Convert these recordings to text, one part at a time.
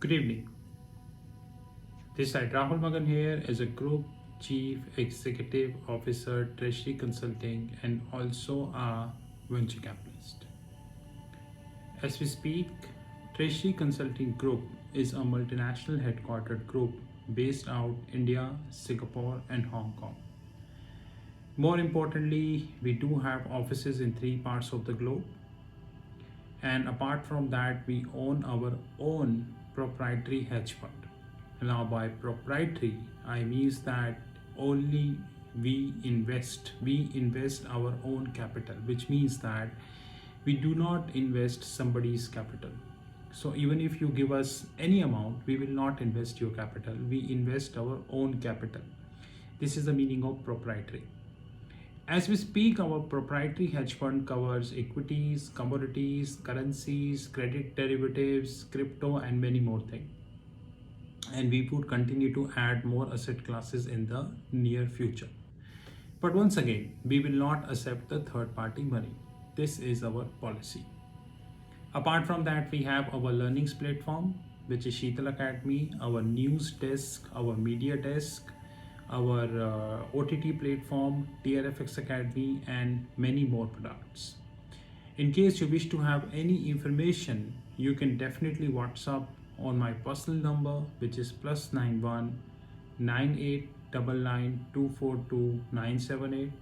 Good evening. This side Rahul Magan here as a Group Chief Executive Officer, Treasury Consulting, and also a venture capitalist. As we speak, Treasury Consulting Group is a multinational headquartered group based out India, Singapore, and Hong Kong. More importantly, we do have offices in three parts of the globe. And apart from that, we own our own proprietary hedge fund. Now, by proprietary, I means that only we invest our own capital, which means that we do not invest somebody's capital. So even if you give us any amount, we will not invest your capital. We invest our own capital. This is the meaning of proprietary. As we speak, our proprietary hedge fund covers equities, commodities, currencies, credit derivatives, crypto, and many more things. And we would continue to add more asset classes in the near future. But once again, we will not accept the third party money. This is our policy. Apart from that, we have our learnings platform, which is Sheetal Academy, our news desk, our media desk, our OTT platform, TRFX Academy, and many more products. In case you wish to have any information, you can definitely WhatsApp on my personal number, which is +91 9899242978.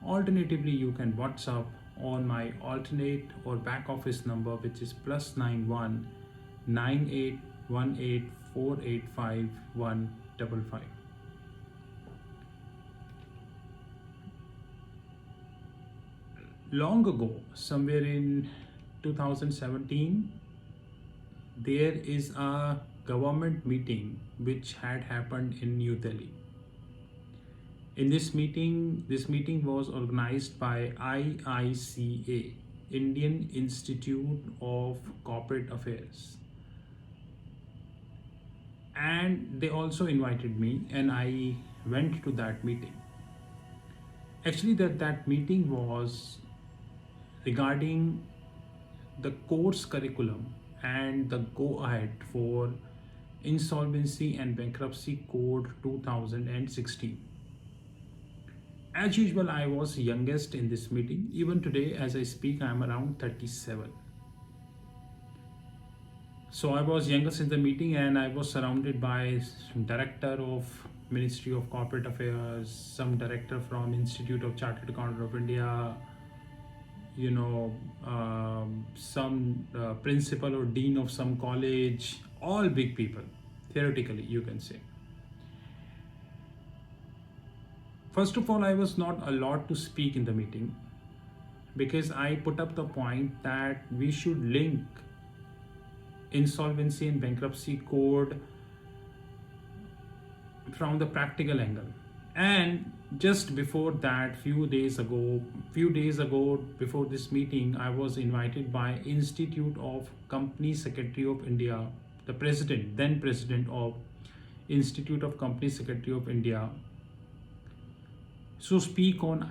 Alternatively, you can WhatsApp on my alternate or back office number, which is +91 9818485155. Long ago, somewhere in 2017, there is a government meeting which had happened in New Delhi. In this meeting was organized by IICA, Indian Institute of Corporate Affairs. And they also invited me, and I went to that meeting. Actually, that meeting was regarding the course curriculum and the go ahead for Insolvency and Bankruptcy Code 2016. As usual, I was youngest in this meeting. Even today, as I speak, I am around 37. So I was youngest in the meeting, and I was surrounded by some director of Ministry of Corporate Affairs, some director from Institute of Chartered Accountant of India, some principal or dean of some college, all big people, theoretically, you can say. First of all, I was not allowed to speak in the meeting because I put up the point that we should link Insolvency and Bankruptcy Code from the practical angle. And just before that, few days ago before this meeting, I was invited by Institute of Company Secretary of India, the then president of Institute of Company Secretary of India, to speak on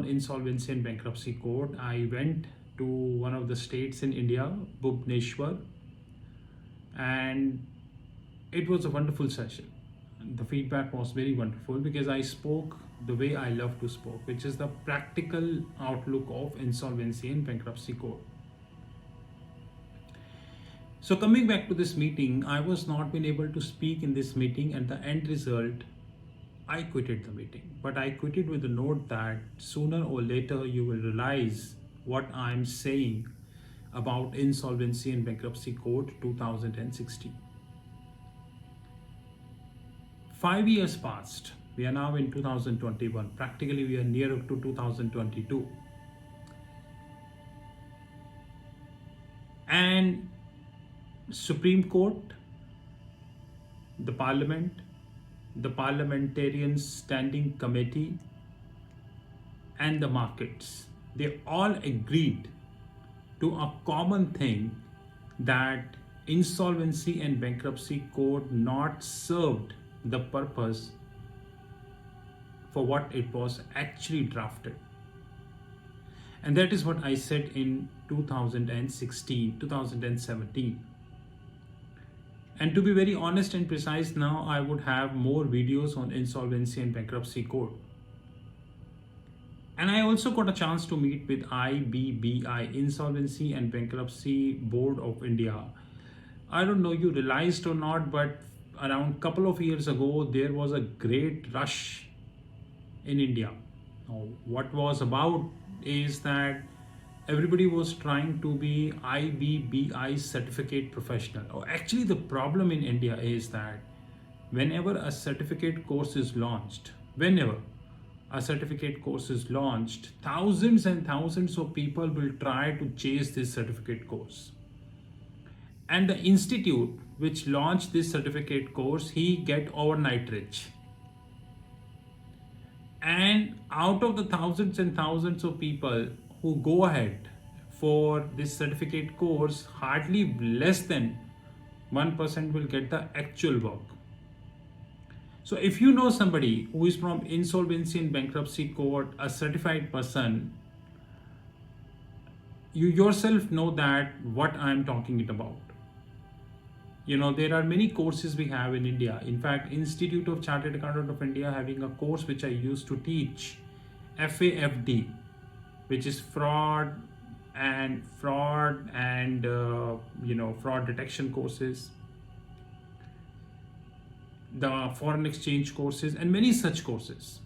Insolvency and Bankruptcy Code. I went to one of the states in India, Bhubaneswar, and it was a wonderful session. The feedback was very wonderful because I spoke the way I love to speak, which is the practical outlook of Insolvency and Bankruptcy Code. So coming back to this meeting, I was not been able to speak in this meeting, and the end result, I quitted the meeting. But I quitted with a note that sooner or later you will realize what I'm saying about Insolvency and Bankruptcy Code 2016. 5 years passed. We are now in 2021. Practically, we are near to 2022. And Supreme Court, the Parliament, the Parliamentarian Standing Committee, and the markets, they all agreed to a common thing, that Insolvency and Bankruptcy Code not served the purpose for what it was actually drafted. And that is what I said in 2017. And to be very honest and precise, now I would have more videos on insolvency and bankruptcy code. And I also got a chance to meet with IBBI, Insolvency and Bankruptcy Board of India. I don't know you realized or not, but around a couple of years ago, there was a great rush in India. Now, what was about is that everybody was trying to be IBBI certificate professional. Oh, actually, the problem in India is that whenever a certificate course is launched, whenever a certificate course is launched, thousands and thousands of people will try to chase this certificate course. And the institute which launched this certificate course, he get overnight rich. And out of the thousands and thousands of people who go ahead for this certificate course, hardly less than 1% will get the actual work. So if you know somebody who is from insolvency and bankruptcy court, a certified person, you yourself know that what I'm talking about. You know, there are many courses we have in India. In fact, Institute of Chartered Accountant of India having a course which I used to teach, FAFD, which is fraud and fraud detection courses, the foreign exchange courses, and many such courses.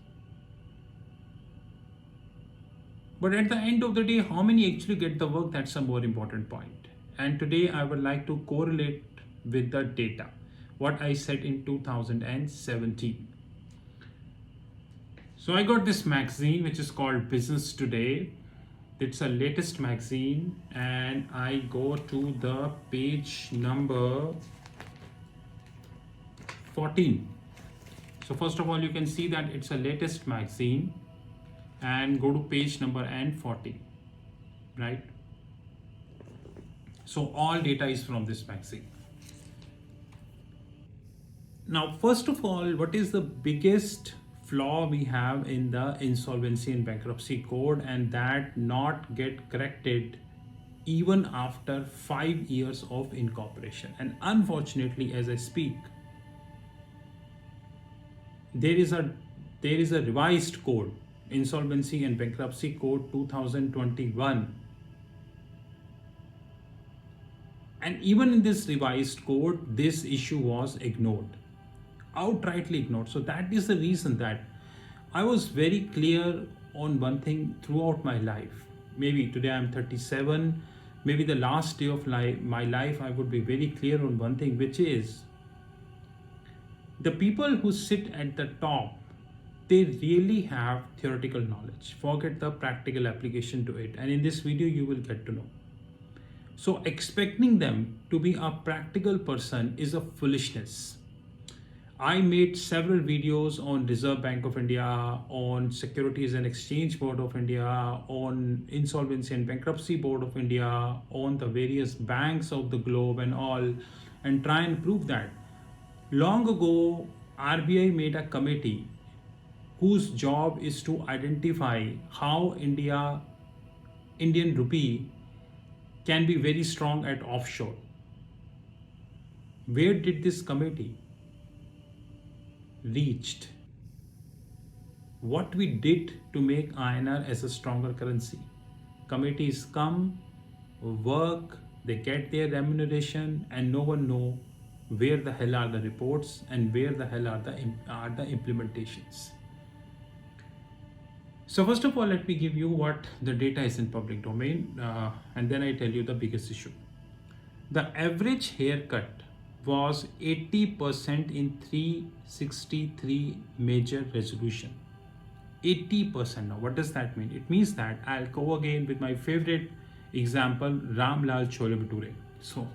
But at the end of the day, how many actually get the work? That's a more important point. And today I would like to correlate with the data, what I said in 2017. So I got this magazine which is called Business Today. It's a latest magazine, and I go to the page number 14. So first of all, you can see that it's a latest magazine, and go to page number 14, right? So all data is from this magazine. Now, first of all, what is the biggest flaw we have in the insolvency and bankruptcy code, and that not get corrected even after 5 years of incorporation? And unfortunately, as I speak, there is a revised code, Insolvency and Bankruptcy Code 2021. And even in this revised code, this issue was ignored, outrightly ignored. So that is the reason that I was very clear on one thing throughout my life. Maybe today I'm 37, maybe the last day of my life, I would be very clear on one thing, which is the people who sit at the top, they really have theoretical knowledge. Forget the practical application to it. And in this video, you will get to know. So expecting them to be a practical person is a foolishness. I made several videos on Reserve Bank of India, on Securities and Exchange Board of India, on Insolvency and Bankruptcy Board of India, on the various banks of the globe and all, and try and prove that. Long ago, RBI made a committee whose job is to identify how Indian rupee can be very strong at offshore. Where did this committee reached? What we did to make INR as a stronger currency? Committees come, work, they get their remuneration, and no one know where the hell are the reports and where the hell are the implementations. So first of all, let me give you what the data is in public domain, and then I tell you the biggest issue. The average haircut was 80% in 363 major resolution. 80%. Now, what does that mean? It means that I'll go again with my favorite example, Ram Lal Chole Bhature. So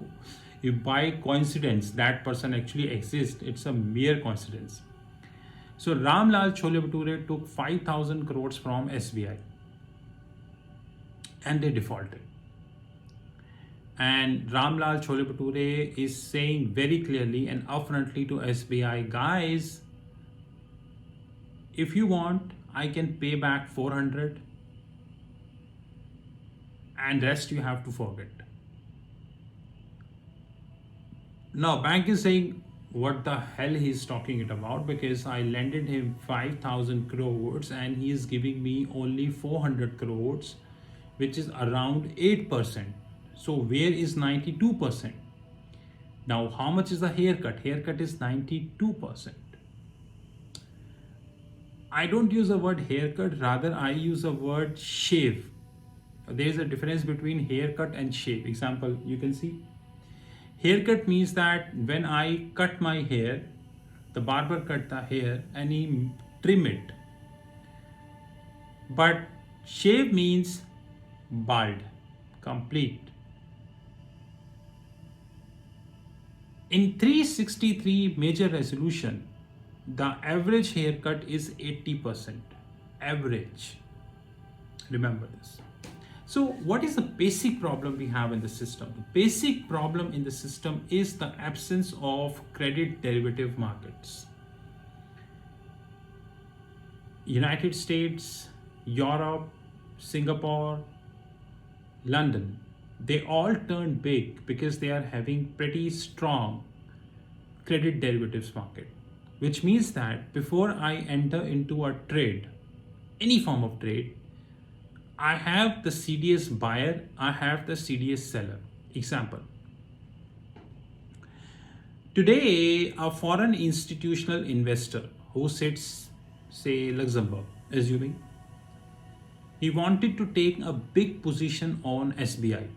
if by coincidence that person actually exists, it's a mere coincidence. So Ram Lal Chole Bhature took 5,000 crores from SBI and they defaulted. And Ram Lal Chole Bhature is saying very clearly and upfrontly to SBI, guys, if you want, I can pay back 400 and rest you have to forget. Now bank is saying what the hell he's talking it about, because I lended him 5,000 crores and he is giving me only 400 crores, which is around 8%. So where is 92%? Now how much is the haircut? Haircut is 92%. I don't use the word haircut, rather I use the word shave. There is a difference between haircut and shave. Example, you can see haircut means that when I cut my hair, the barber cut the hair and he trim it. But shave means bald, complete. In 363 major resolution, the average haircut is 80%. Average. Remember this. So what is the basic problem we have in the system? The basic problem in the system is the absence of credit derivative markets. United States, Europe, Singapore, London, they all turned big because they are having pretty strong credit derivatives market, which means that before I enter into a trade, any form of trade, I have the CDS buyer, I have the CDS seller. Example. Today, a foreign institutional investor who sits, say, Luxembourg, assuming, he wanted to take a big position on SBI.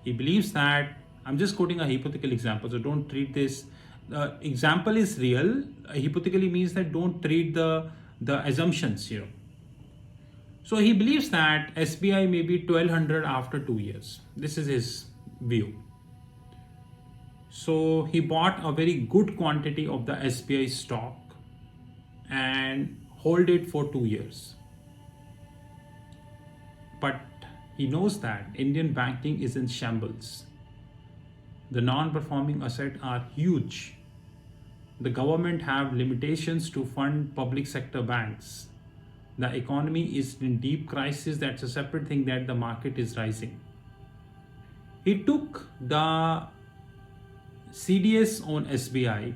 He believes that, I'm just quoting a hypothetical example, so don't treat this. The example is real. Hypothetically means that don't treat the assumptions here. So he believes that SBI may be 1200 after 2 years. This is his view. So he bought a very good quantity of the SBI stock and hold it for 2 years. But he knows that Indian banking is in shambles. The non-performing assets are huge. The government have limitations to fund public sector banks. The economy is in deep crisis. That's a separate thing, that the market is rising. He took the CDS on SBI,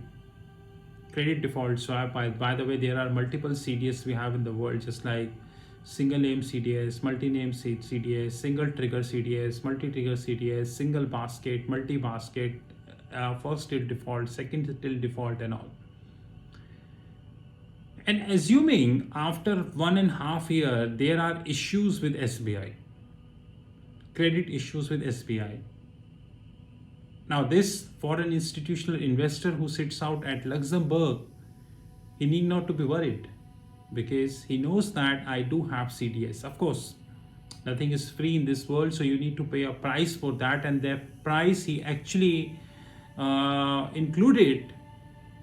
credit default swap. By the way, there are multiple CDS we have in the world, just like single name CDS, multi-name CDS, single trigger CDS, multi-trigger CDS, single basket, multi-basket, first till default, second till default, and all. And assuming after 1.5 years, there are issues with SBI, credit issues with SBI. Now this foreign institutional investor who sits out at Luxembourg, he need not to be worried, because he knows that I do have CDS. Of course, nothing is free in this world, so you need to pay a price for that, and that price he actually included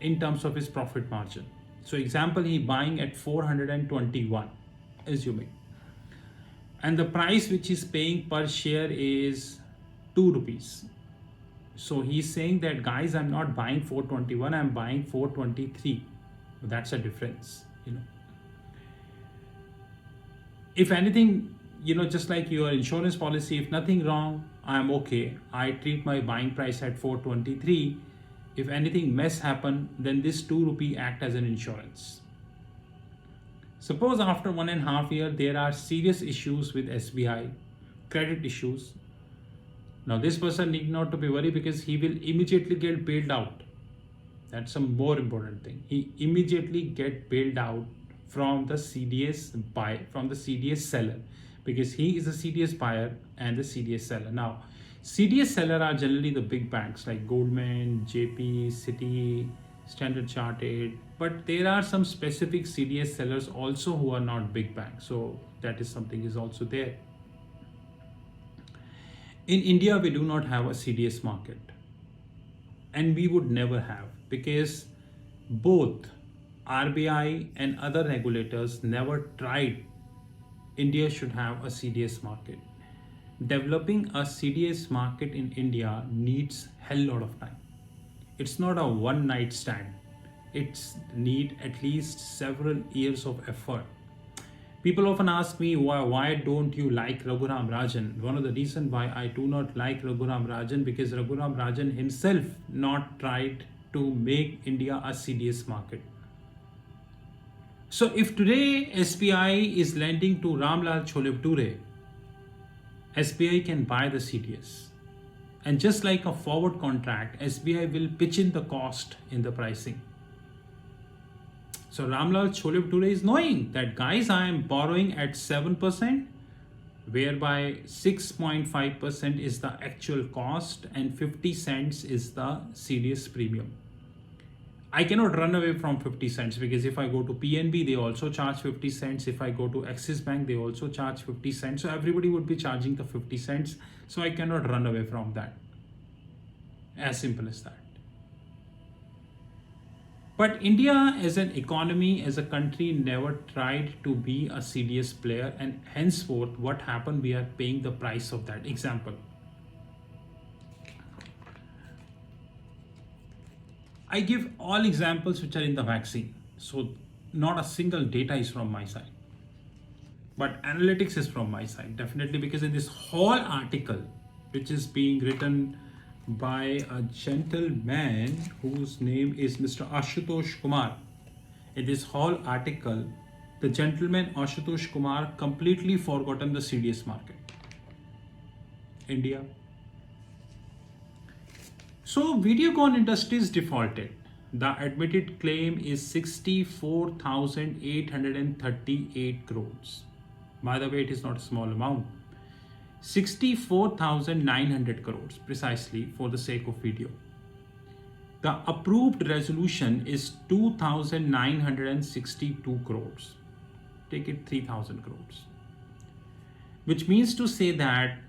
in terms of his profit margin. So example, he buying at 421, assuming, and the price which he's paying per share is 2 rupees. So he's saying that, guys, I'm not buying 421, I'm buying 423. That's a difference, If anything, just like your insurance policy, if nothing wrong, I'm okay. I treat my buying price at 423. If anything mess happen, then this 2 rupee act as an insurance. Suppose after 1.5 years, there are serious issues with SBI, credit issues. Now this person need not to be worried, because he will immediately get bailed out. That's a more important thing. He immediately get bailed out from the CDS buyer, from the CDS seller, because he is the CDS buyer and the CDS seller. Now, CDS seller are generally the big banks like Goldman, JP, Citi, Standard Chartered, but there are some specific CDS sellers also who are not big banks. So that is something is also there. In India, we do not have a CDS market, and we would never have, because both RBI and other regulators never tried. India should have a CDS market. Developing a CDS market in India needs hell lot of time. It's not a one night stand. It's need at least several years of effort. People often ask me why don't you like Raghuram Rajan? One of the reasons why I do not like Raghuram Rajan, because Raghuram Rajan himself not tried to make India a CDS market. So if today SBI is lending to Ramlal Cholebture, SBI can buy the CDS. And just like a forward contract, SBI will pitch in the cost in the pricing. So Ramlal Cholebture is knowing that, guys, I am borrowing at 7%, whereby 6.5% is the actual cost and 50 cents is the CDS premium. I cannot run away from 50 cents, because if I go to PNB, they also charge 50 cents. If I go to Axis Bank, they also charge 50 cents. So everybody would be charging the 50 cents. So I cannot run away from that. As simple as that. But India as an economy, as a country, never tried to be a CDS player, and henceforth what happened, we are paying the price of that. Example. I give all examples which are in the vaccine. So not a single data is from my side. But analytics is from my side, definitely, because in this whole article, which is being written by a gentleman whose name is Mr. Ashutosh Kumar. In this whole article, the gentleman Ashutosh Kumar completely forgotten the CDS market. India. So Videocon Industries defaulted. The admitted claim is 64,838 crores. By the way, it is not a small amount. 64,900 crores precisely, for the sake of video. The approved resolution is 2,962 crores. Take it 3,000 crores. Which means to say that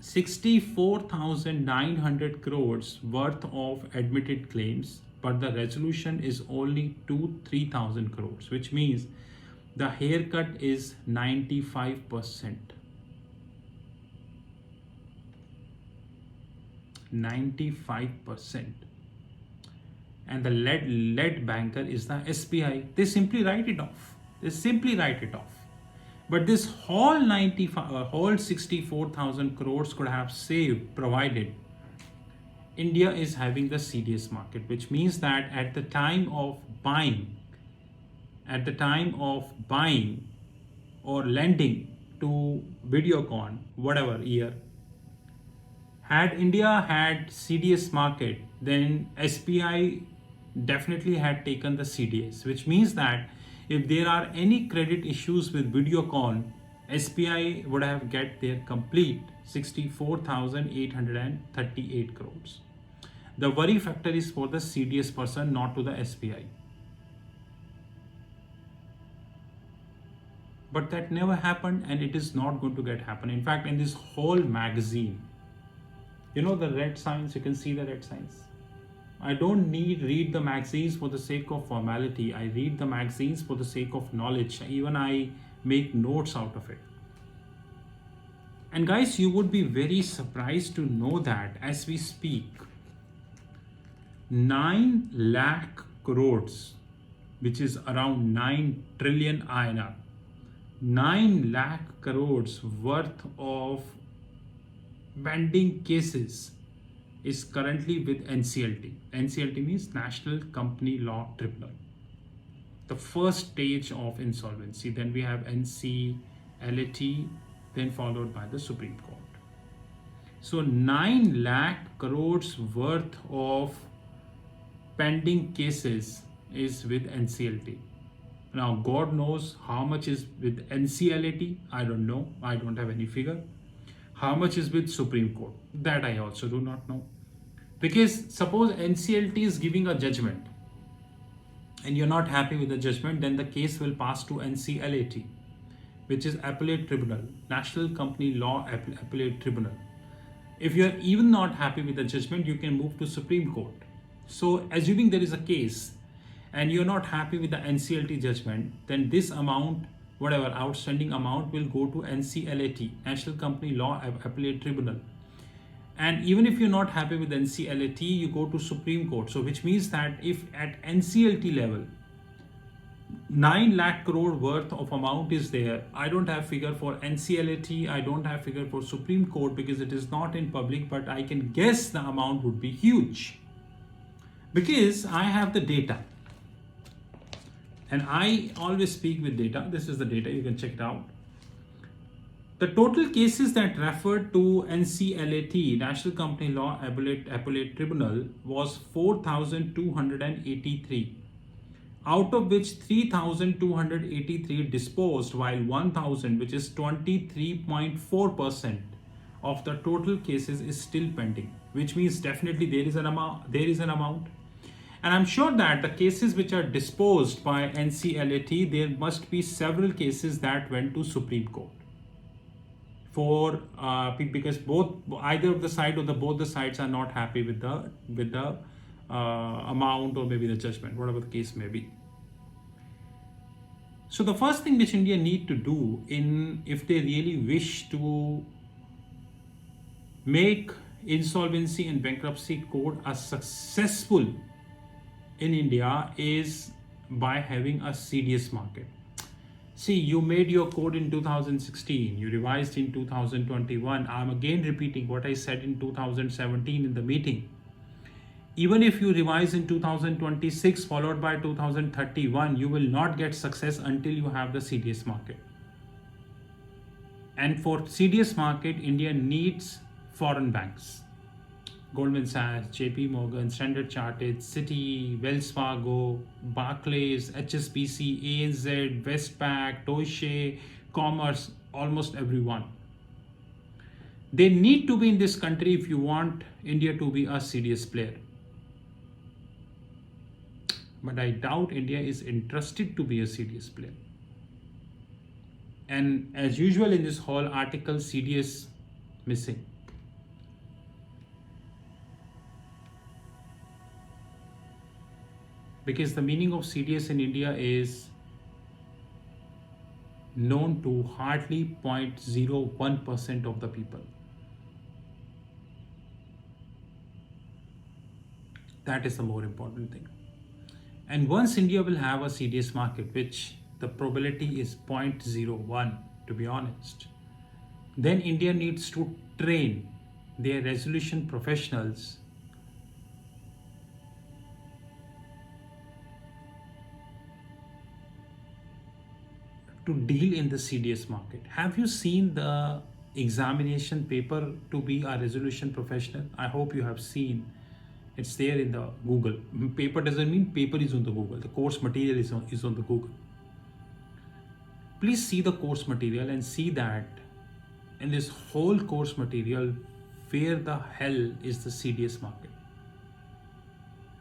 64,900 crores worth of admitted claims, but the resolution is only 3,000 crores, which means the haircut is 95%. 95%. And the lead banker is the SBI. They simply write it off. But this whole 64,000 crores could have saved, provided India is having the CDS market, which means that at the time of buying or lending to Videocon, whatever year, had India had CDS market, then SBI definitely had taken the CDS, which means that if there are any credit issues with Videocon, SBI would have get their complete 64,838 crores. The worry factor is for the CDS person, not to the SBI. But that never happened, and it is not going to get happen. In fact, in this whole magazine, you know the red signs, you can see the red signs. I don't read the magazines for the sake of formality. I read the magazines for the sake of knowledge. Even I make notes out of it. And guys, you would be very surprised to know that as we speak, 9 lakh crores, which is around 9 trillion INR, 9 lakh crores worth of pending cases is currently with NCLT. NCLT means National Company Law Tribunal. The first stage of insolvency. Then we have NCLT, then followed by the Supreme Court. So 9 lakh crores worth of pending cases is with NCLT. Now God knows how much is with NCLT. I don't know. I don't have any figure. How much is with Supreme Court? That I also do not know. Because suppose NCLT is giving a judgment and you're not happy with the judgment, then the case will pass to NCLAT, which is Appellate Tribunal, National Company Law Appellate Tribunal. If you're even not happy with the judgment, you can move to Supreme Court. So assuming there is a case and you're not happy with the NCLT judgment, then this amount, whatever outstanding amount, will go to NCLAT, National Company Law Appellate Tribunal. And even if you're not happy with NCLAT, you go to Supreme Court. So which means that if at NCLT level, 9 lakh crore worth of amount is there. I don't have figure for NCLAT, I don't have figure for Supreme Court because it is not in public, but I can guess the amount would be huge because I have the data. And I always speak with data. This is the data, you can check it out. The total cases that referred to NCLAT, National Company Law Appellate Tribunal, was 4,283, out of which 3,283 disposed, while 1,000, which is 23.4% of the total cases, is still pending, which means definitely there is an amount. And I'm sure that the cases which are disposed by NCLAT, there must be several cases that went to Supreme Court for because either of the side or both the sides are not happy with the amount or maybe the judgment, whatever the case may be. So the first thing which India need to do if they really wish to make insolvency and bankruptcy code a successful in India is by having a CDS market. See, you made your code in 2016, you revised in 2021. I'm again repeating what I said in 2017 in the meeting. Even if you revise in 2026 followed by 2031, you will not get success until you have the CDS market. And for CDS market, India needs foreign banks. Goldman Sachs, JP Morgan, Standard Chartered, Citi, Wells Fargo, Barclays, HSBC, ANZ, Westpac, Deutsche, Commerce, almost everyone. They need to be in this country if you want India to be a serious player. But I doubt India is interested to be a serious player. And as usual in this whole article, CDS missing. Because the meaning of CDS in India is known to hardly 0.01% of the people. That is the more important thing. And once India will have a CDS market, which the probability is 0.01, to be honest, then India needs to train their resolution professionals to deal in the CDS market. Have you seen the examination paper to be a resolution professional? I hope you have seen. It's there in the Google. Paper doesn't mean paper is on the Google. The course material is on the Google. Please see the course material and see that in this whole course material, where the hell is the CDS market?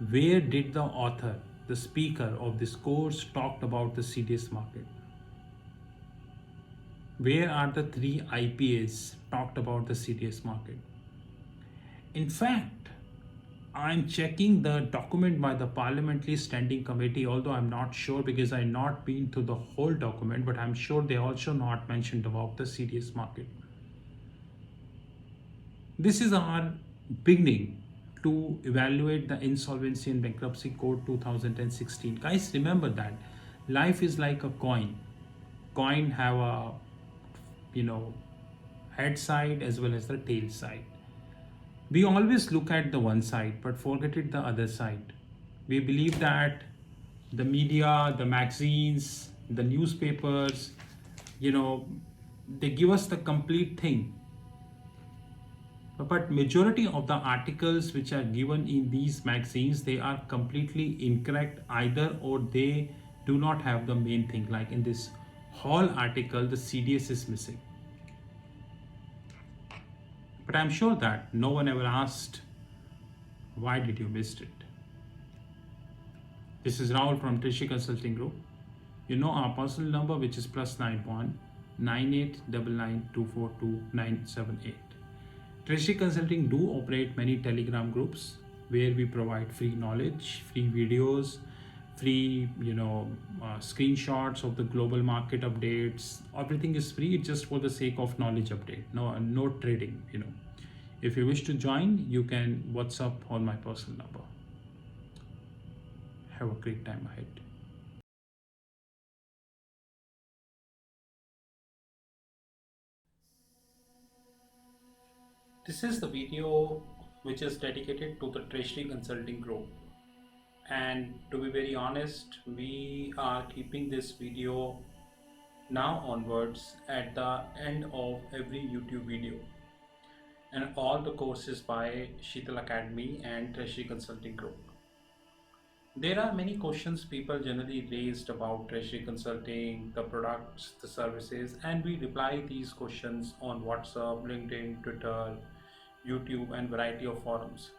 Where did the author, the speaker of this course, talked about the CDS market? Where are the 3 IPAs talked about the CDS market? In fact, I'm checking the document by the Parliamentary Standing Committee, although I'm not sure because I've not been through the whole document, but I'm sure they also not mentioned about the CDS market. This is our beginning to evaluate the Insolvency and Bankruptcy Code 2016. Guys, remember that life is like a coin. Coin have a head side as well as the tail side. We always look at the one side but forget it the other side. We believe that the media, the magazines, the newspapers, they give us the complete thing. But majority of the articles which are given in these magazines, they are completely incorrect either, or they do not have the main thing. Like in this whole article, the CDS is missing. But I'm sure that no one ever asked, why did you miss it? This is Rahul from Trishi Consulting Group. You know our personal number, which is +91 9899242978. Trishi Consulting do operate many Telegram groups where we provide free knowledge, free videos, free screenshots of the global market updates. Everything is free. It's just for the sake of knowledge update. No trading. If you wish to join, you can WhatsApp on my personal number. Have a great time ahead. This is the video which is dedicated to the Treasury Consulting Group. And to be very honest, we are keeping this video now onwards at the end of every YouTube video. And all the courses by Sheetal Academy and Treasury Consulting Group. There are many questions people generally raised about Treasury Consulting, the products, the services, and we reply these questions on WhatsApp, LinkedIn, Twitter, YouTube, and variety of forums.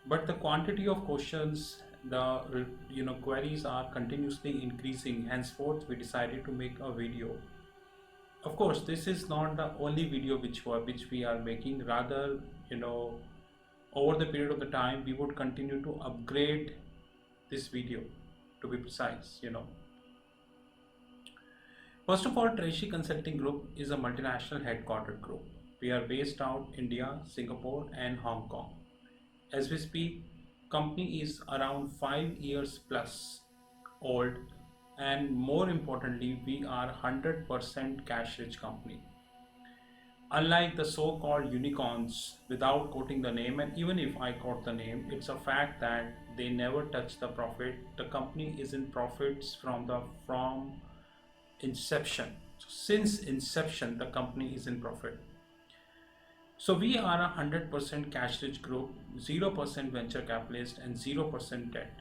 But the quantity of questions, the queries are continuously increasing. Henceforth, we decided to make a video. Of course, this is not the only video which we are making. Rather, over the period of the time, we would continue to upgrade this video, to be precise. First of all, Treasury Consulting Group is a multinational headquartered group. We are based out India, Singapore, and Hong Kong. As we speak, company is around 5 years plus old, and more importantly, we are 100% cash rich company. Unlike the so-called unicorns, without quoting the name, and even if I quote the name, it's a fact that they never touch the profit. The company is in profits from inception. So since inception, the company is in profit. So we are a 100% cash rich group, 0% venture capitalist, and 0% debt.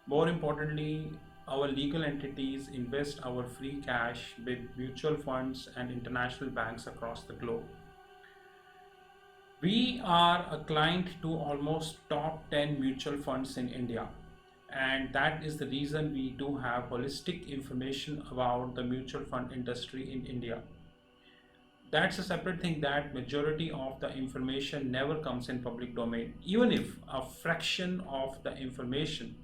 More importantly, our legal entities invest our free cash with mutual funds and international banks across the globe. We are a client to almost top 10 mutual funds in India, and that is the reason we do have holistic information about the mutual fund industry in India. That's a separate thing, that majority of the information never comes in public domain. Even if a fraction of the information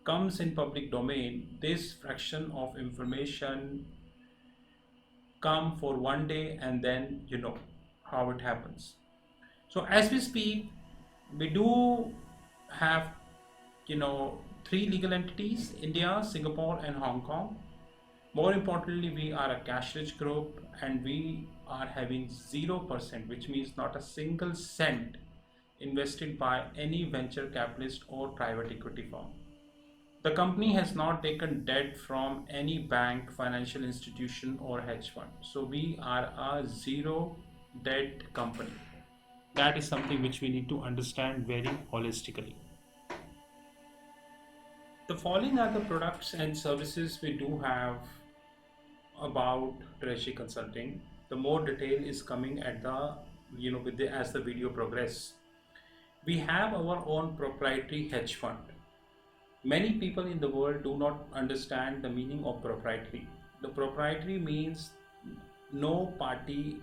comes in public domain, this fraction of information come for one day, and then how it happens. So as we speak, we do have 3 legal entities: India, Singapore, and Hong Kong. More importantly, we are a cash rich group, and we are having 0%, which means not a single cent invested by any venture capitalist or private equity firm. The company has not taken debt from any bank, financial institution, or hedge fund. So we are a zero debt company. That is something which we need to understand very holistically. The following are the products and services we do have about Treasury Consulting. The more detail is coming at the as the video progress. We have our own proprietary hedge fund. Many people in the world do not understand the meaning of proprietary. The proprietary means no party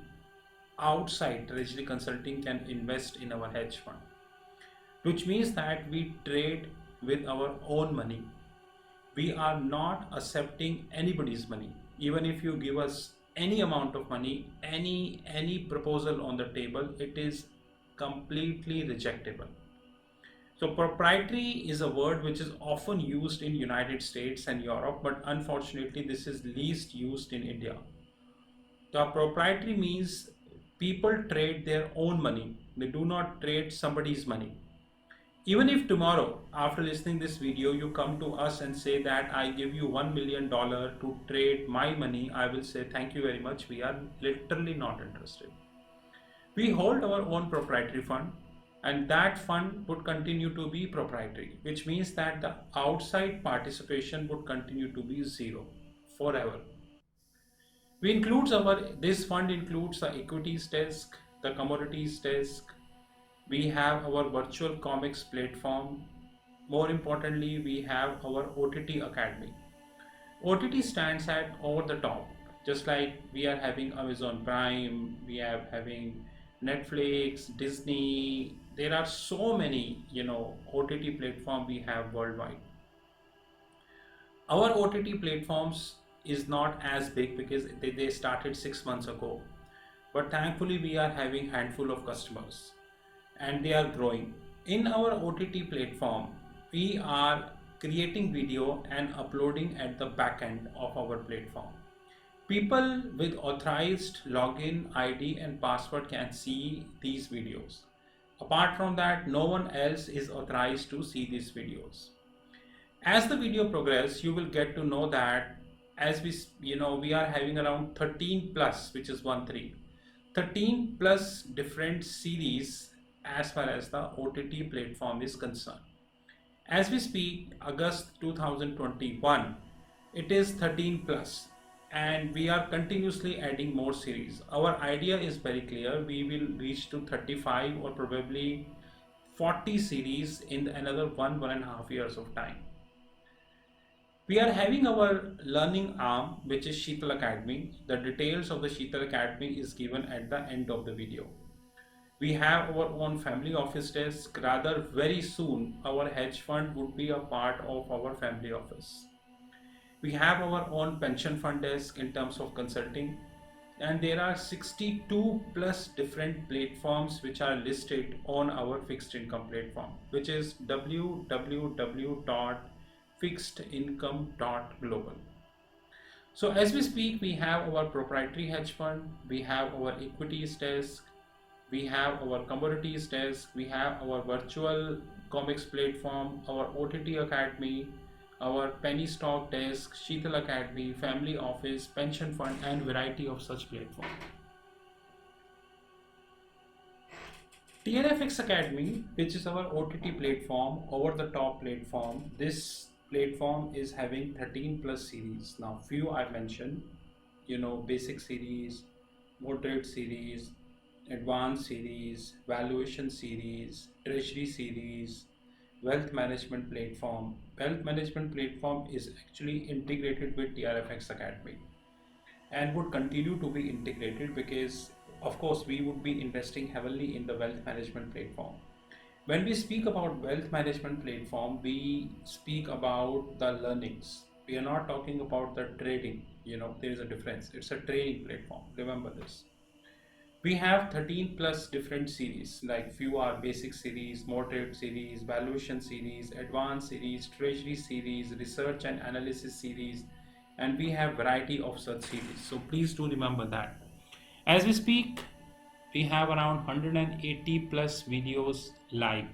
outside Treasury Consulting can invest in our hedge fund, which means that we trade with our own money. We are not accepting anybody's money. Even if you give us any amount of money, any proposal on the table, it is completely rejectable. So proprietary is a word which is often used in United States and Europe, but unfortunately this is least used in India. The proprietary means people trade their own money. They do not trade somebody's money. Even if tomorrow, after listening this video, you come to us and say that I give you $1 million to trade my money, I will say thank you very much. We are literally not interested. We hold our own proprietary fund, and that fund would continue to be proprietary, which means that the outside participation would continue to be zero forever. This fund includes the equities desk, the commodities desk. We have our virtual comics platform. More importantly, we have our OTT Academy. OTT stands at over the top, just like we are having Amazon Prime, we are having Netflix, Disney. There are so many, OTT platform we have worldwide. Our OTT platforms is not as big because they started 6 months ago, but thankfully we are having handful of customers, and they are growing. In our OTT platform, we are creating video and uploading at the back end of our platform. People with authorized login ID and password can see these videos. Apart from that, no one else is authorized to see these videos. As the video progresses, you will get to know that as we are having around 13 plus, which is 13 plus different series as far as the OTT platform is concerned. As we speak, August 2021, it is 13 plus, and we are continuously adding more series. Our idea is very clear. We will reach to 35 or probably 40 series in another 1.5 years of time. We are having our learning arm, which is Sheetal Academy. The details of the Sheetal Academy is given at the end of the video. We have our own family office desk. Rather, very soon, our hedge fund would be a part of our family office. We have our own pension fund desk in terms of consulting. And there are 62 plus different platforms which are listed on our fixed income platform, which is www.fixedincome.global. So as we speak, we have our proprietary hedge fund, we have our equities desk, we have our commodities desk, we have our virtual comics platform, our OTT Academy, our penny stock desk, Sheetal Academy, family office, pension fund, and variety of such platforms. TRFX Academy, which is our OTT platform, over the top platform. This platform is having 13 plus series. Now, few I mentioned, basic series, moderate series, advanced series, valuation series, treasury series, wealth management platform. Wealth management platform is actually integrated with TRFX Academy and would continue to be integrated because of course we would be investing heavily in the wealth management platform. When we speak about wealth management platform, we speak about the learnings. We are not talking about the trading. There is a difference. It's a trading platform. Remember this. We have 13 plus different series, like few are basic series, moderate series, valuation series, advanced series, treasury series, research and analysis series, and we have variety of such series. So please do remember that. As we speak, we have around 180 plus videos live.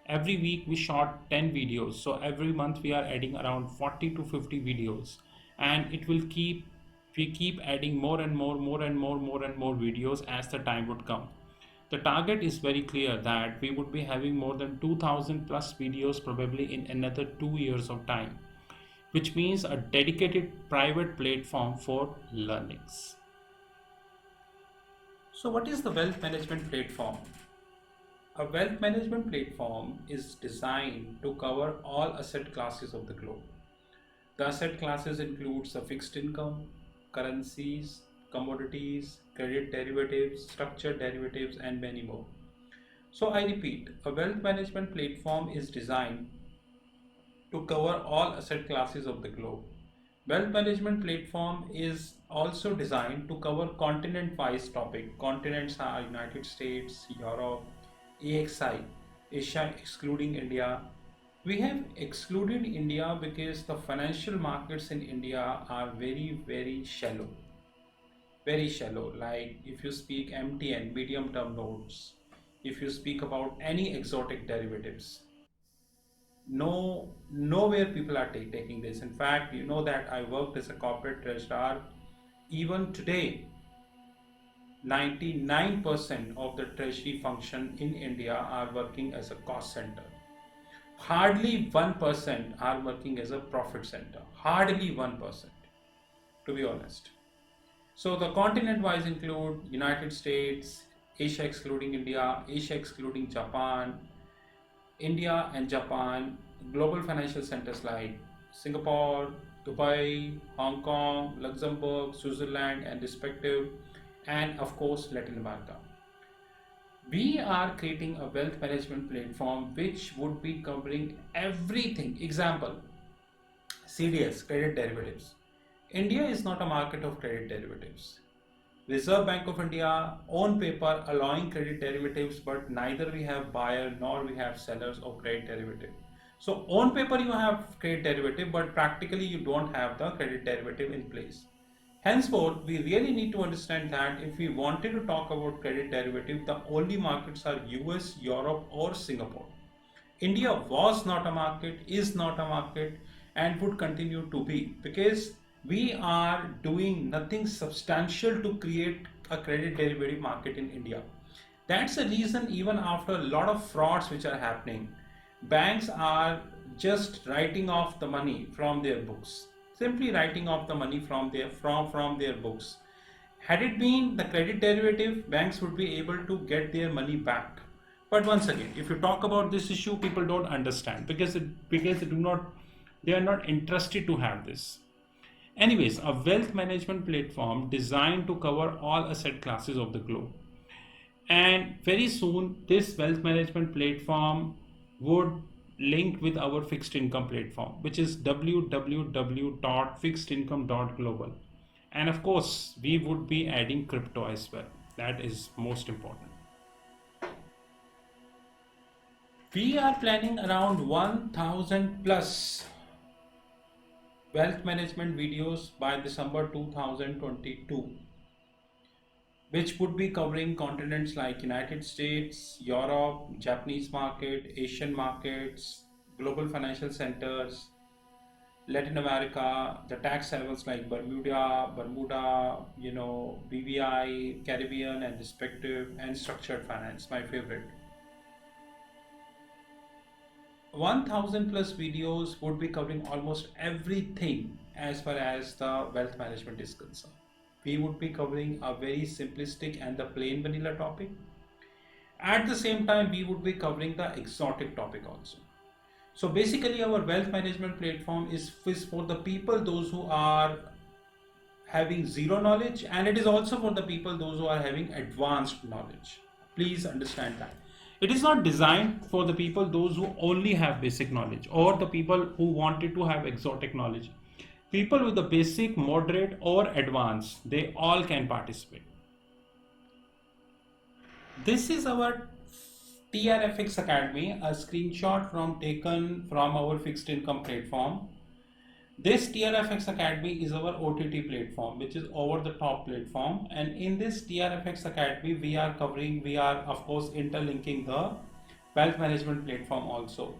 Every week we shot 10 videos. So every month we are adding around 40 to 50 videos, and it will we keep adding more and more videos as the time would come. The target is very clear that we would be having more than 2000 plus videos probably in another 2 years of time, which means a dedicated private platform for learnings. So what is the wealth management platform? A wealth management platform is designed to cover all asset classes of the globe. The asset classes includes the fixed income, currencies, commodities, credit derivatives, structured derivatives, and many more. So I repeat, a wealth management platform is designed to cover all asset classes of the globe. Wealth management platform is also designed to cover continent-wise topic. Continents are United States, Europe, AXI, Asia excluding India. We have excluded India because the financial markets in India are very, very shallow. Very shallow. Like if you speak MTN, medium term notes, if you speak about any exotic derivatives, nowhere people are taking this. In fact, you know that I worked as a corporate treasurer. Even today, 99% of the treasury function in India are working as a cost center. Hardly 1% are working as a profit center. Hardly 1%, to be honest. So the continent-wise include United States, Asia excluding India, Asia excluding Japan, India and Japan, global financial centers like Singapore, Dubai, Hong Kong, Luxembourg, Switzerland, and respective, and of course Latin America. We are creating a wealth management platform which would be covering everything. Example, CDS, credit derivatives. India is not a market of credit derivatives. Reserve Bank of India on paper allowing credit derivatives, but neither we have buyer nor we have sellers of credit derivative. So on paper you have credit derivative, but practically you don't have the credit derivative in place. Henceforth, we really need to understand that if we wanted to talk about credit derivative, the only markets are US, Europe, or Singapore. India was not a market, is not a market, and would continue to be, because we are doing nothing substantial to create a credit derivative market in India. That's the reason, even after a lot of frauds which are happening, banks are just writing off the money from their books. Simply writing off the money from their books. Had it been the credit derivative, banks would be able to get their money back. But once again, if you talk about this issue, people don't understand because they are not interested to have this. Anyways, a wealth management platform designed to cover all asset classes of the globe. And very soon, this wealth management platform would link with our fixed income platform, which is www.fixedincome.global. And of course, we would be adding crypto as well. That is most important. We are planning around 1000 plus wealth management videos by December 2022, which would be covering continents like United States, Europe, Japanese market, Asian markets, global financial centers, Latin America, the tax havens like Bermuda, BVI, Caribbean and respective, and structured finance, my favorite. 1000 plus videos would be covering almost everything as far as the wealth management is concerned. We would be covering a very simplistic and the plain vanilla topic. At the same time, we would be covering the exotic topic also. So basically, our wealth management platform is for the people, those who are having zero knowledge, and it is also for the people, those who are having advanced knowledge. Please understand that. It is not designed for the people, those who only have basic knowledge, or the people who wanted to have exotic knowledge. People with the basic, moderate, or advanced, they all can participate. This is our TRFX Academy, a screenshot taken from our fixed income platform. This TRFX Academy is our OTT platform, which is over the top platform. And in this TRFX Academy, we are of course interlinking the wealth management platform also.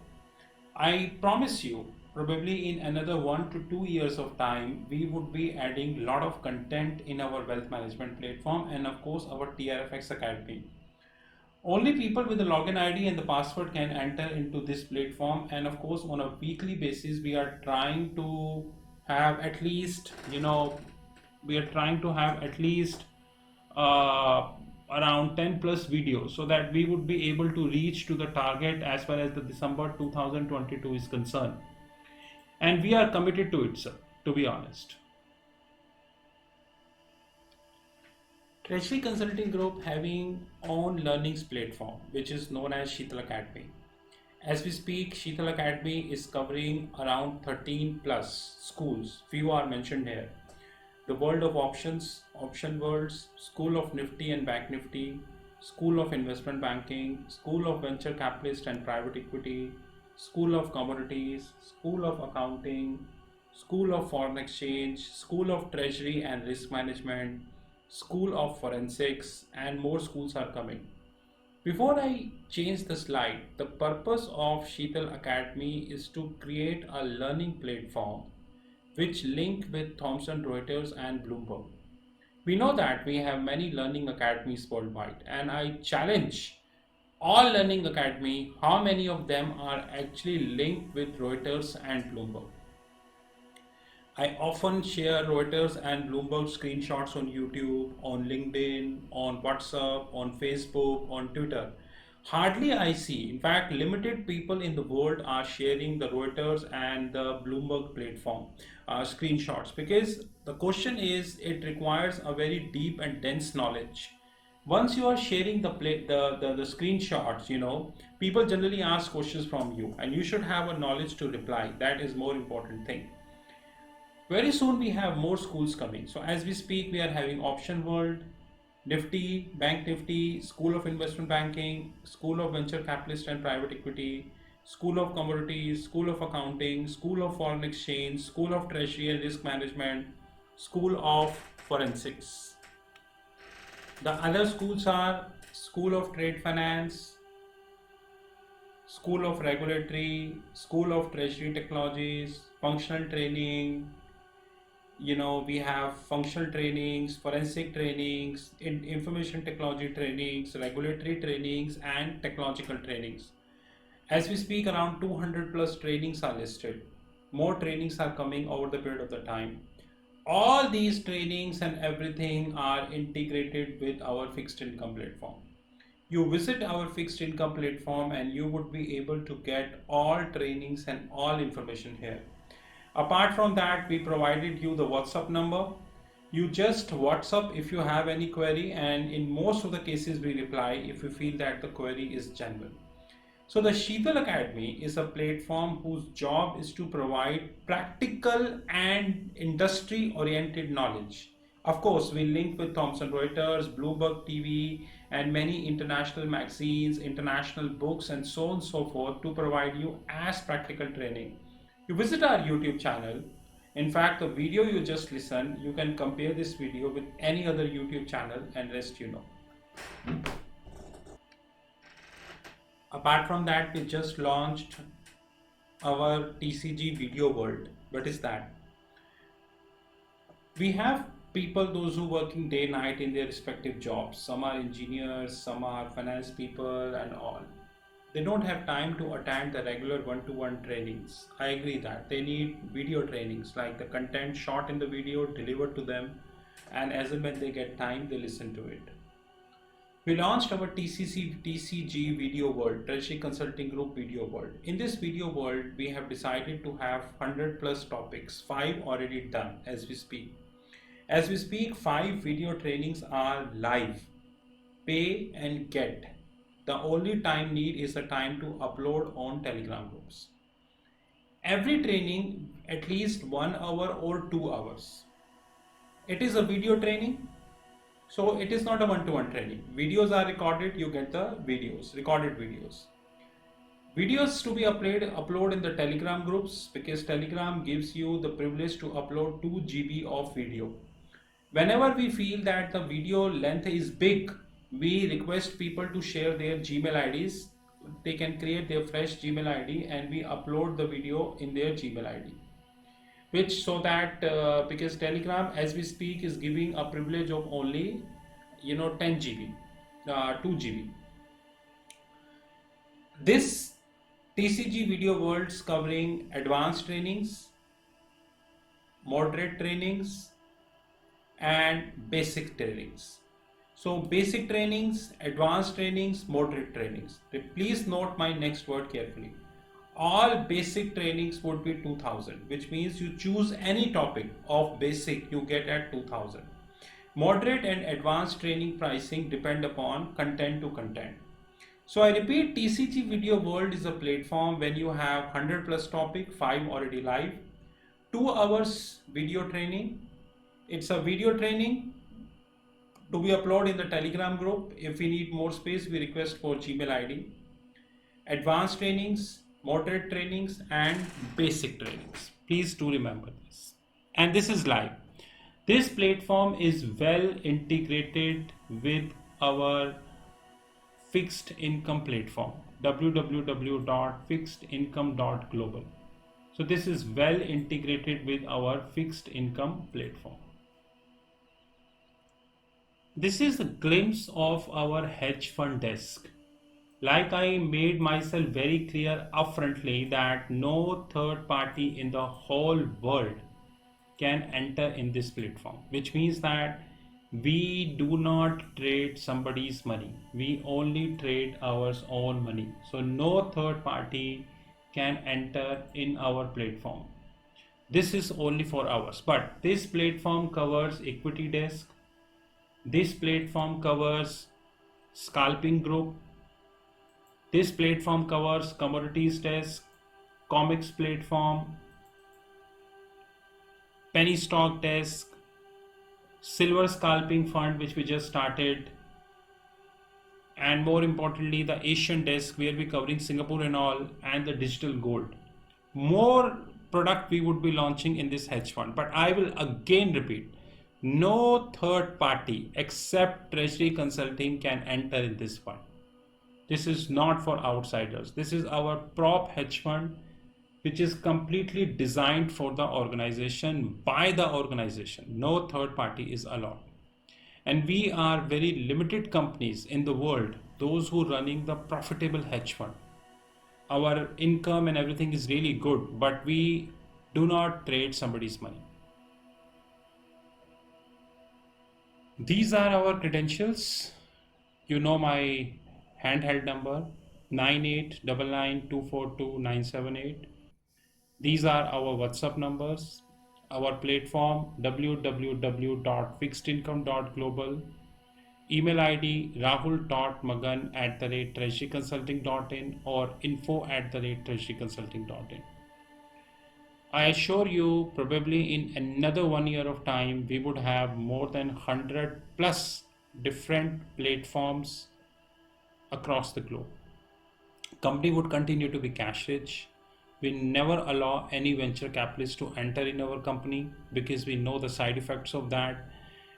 I promise you, probably in another 1 to 2 years of time, we would be adding a lot of content in our wealth management platform and of course our TRFX Academy. Only people with the login ID and the password can enter into this platform, and of course on a weekly basis we are trying to have at least around 10 plus videos, so that we would be able to reach to the target as far as the December 2022 is concerned. And we are committed to it, sir, to be honest. Treasury Consulting Group having own learnings platform, which is known as Sheetal Academy. As we speak, Sheetal Academy is covering around 13 plus schools. Few are mentioned here. The World of Options, Option Worlds, School of Nifty and Bank Nifty, School of Investment Banking, School of Venture Capitalist and Private Equity, School of Commodities, School of Accounting, School of Foreign Exchange, School of Treasury and Risk Management, School of Forensics, and more schools are coming. Before I change the slide, the purpose of Sheetal Academy is to create a learning platform which link with Thomson Reuters and Bloomberg. We know that we have many learning academies worldwide, and I challenge all learning academy, how many of them are actually linked with Reuters and Bloomberg. I often share Reuters and Bloomberg screenshots on YouTube, on LinkedIn, on WhatsApp, on Facebook, on Twitter. Hardly I see, in fact, limited people in the world are sharing the Reuters and the Bloomberg platform screenshots, because the question is, it requires a very deep and dense knowledge. Once you are sharing the screenshots, people generally ask questions from you, and you should have a knowledge to reply. That is more important thing. Very soon we have more schools coming. So as we speak, we are having Option World, Nifty, Bank Nifty, School of Investment Banking, School of Venture Capitalist and Private Equity, School of Commodities, School of Accounting, School of Foreign Exchange, School of Treasury and Risk Management, School of forensics. The other schools are School of Trade Finance, School of Regulatory, School of Treasury Technologies, Functional Training. We have functional trainings, forensic trainings, information technology trainings, regulatory trainings, and technological trainings. As we speak, around 200 plus trainings are listed. More trainings are coming over the period of the time. All these trainings and everything are integrated with our fixed income platform. You visit our fixed income platform and you would be able to get all trainings and all information here. Apart from that, we provided you the WhatsApp number. You just WhatsApp if you have any query, and in most of the cases we reply if we feel that the query is genuine. So the Sheetal Academy is a platform whose job is to provide practical and industry oriented knowledge. Of course, we link with Thomson Reuters, Bloomberg TV, and many international magazines, international books, and so on and so forth to provide you as practical training. You visit our YouTube channel. In fact, the video you just listened, you can compare this video with any other YouTube channel and rest you know. Apart from that, we just launched our TCG Video World. What is that? We have people, those who working day night in their respective jobs. Some are engineers, some are finance people and all. They don't have time to attend the regular one-to-one trainings. I agree that they need video trainings, like the content shot in the video delivered to them, and as and when they get time, they listen to it. We launched our TCG Video World, Treasury Consulting Group Video World. In this video world, we have decided to have 100 plus topics, 5 already done as we speak. As we speak, 5 video trainings are live, pay and get. The only time need is the time to upload on Telegram groups. Every training at least 1 hour or 2 hours. It is a video training. So it is not a one-to-one training. Videos are recorded, you get the videos, recorded videos. Videos to be upload in the Telegram groups, because Telegram gives you the privilege to upload 2 GB of video. Whenever we feel that the video length is big, we request people to share their Gmail IDs. They can create their fresh Gmail ID and we upload the video in their Gmail ID. Which so that because Telegram as we speak is giving a privilege of only 10 GB, 2 GB. This TCG Video Worlds covering advanced trainings, moderate trainings, and basic trainings. So basic trainings, advanced trainings, moderate trainings. Please note my next word carefully. All basic trainings would be 2000, which means you choose any topic of basic, you get at 2000. Moderate and advanced training pricing depend upon content to content. So I repeat, TCG Video World is a platform when you have 100 plus topic, 5 already live, 2 hours video training. It's a video training to be uploaded in the Telegram group. If we need more space, we request for Gmail ID. Advanced trainings, moderate trainings, and basic trainings. Please do remember this. And this is live. This platform is well integrated with our fixed income platform, www.fixedincome.global. So this is well integrated with our fixed income platform. This is a glimpse of our hedge fund desk. Like I made myself very clear upfrontly that no third party in the whole world can enter in this platform, which means that we do not trade somebody's money. We only trade our own money. So no third party can enter in our platform. This is only for ours. But this platform covers equity desk. This platform covers scalping group. This platform covers commodities desk, comics platform, penny stock desk, silver scalping fund which we just started, and more importantly the Asian desk where we're covering Singapore and all, and the digital gold. More product we would be launching in this hedge fund, but I will again repeat, No third party except Treasury Consulting can enter in this fund. This is not for outsiders. This is our prop hedge fund, which is completely designed for the organization by the organization. No third party is allowed. And we are very limited companies in the world, those who running the profitable hedge fund. Our income and everything is really good, but we do not trade somebody's money. These are our credentials. You know my handheld number 9899242978. These are our WhatsApp numbers, our platform www.fixedincome.global, email ID rahul.magan@treasuryconsulting.in or info@treasuryconsulting.in. I assure you, probably in another 1 year of time, we would have more than 100 plus different platforms across the globe. Company would continue to be cash rich. We never allow any venture capitalist to enter in our company because we know the side effects of that,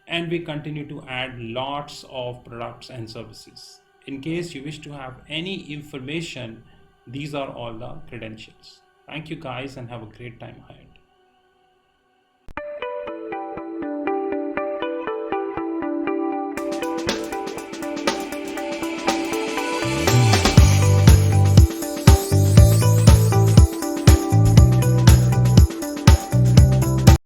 and we continue to add lots of products and services. In case you wish to have any information, these are all the credentials. Thank you guys and have a great time ahead.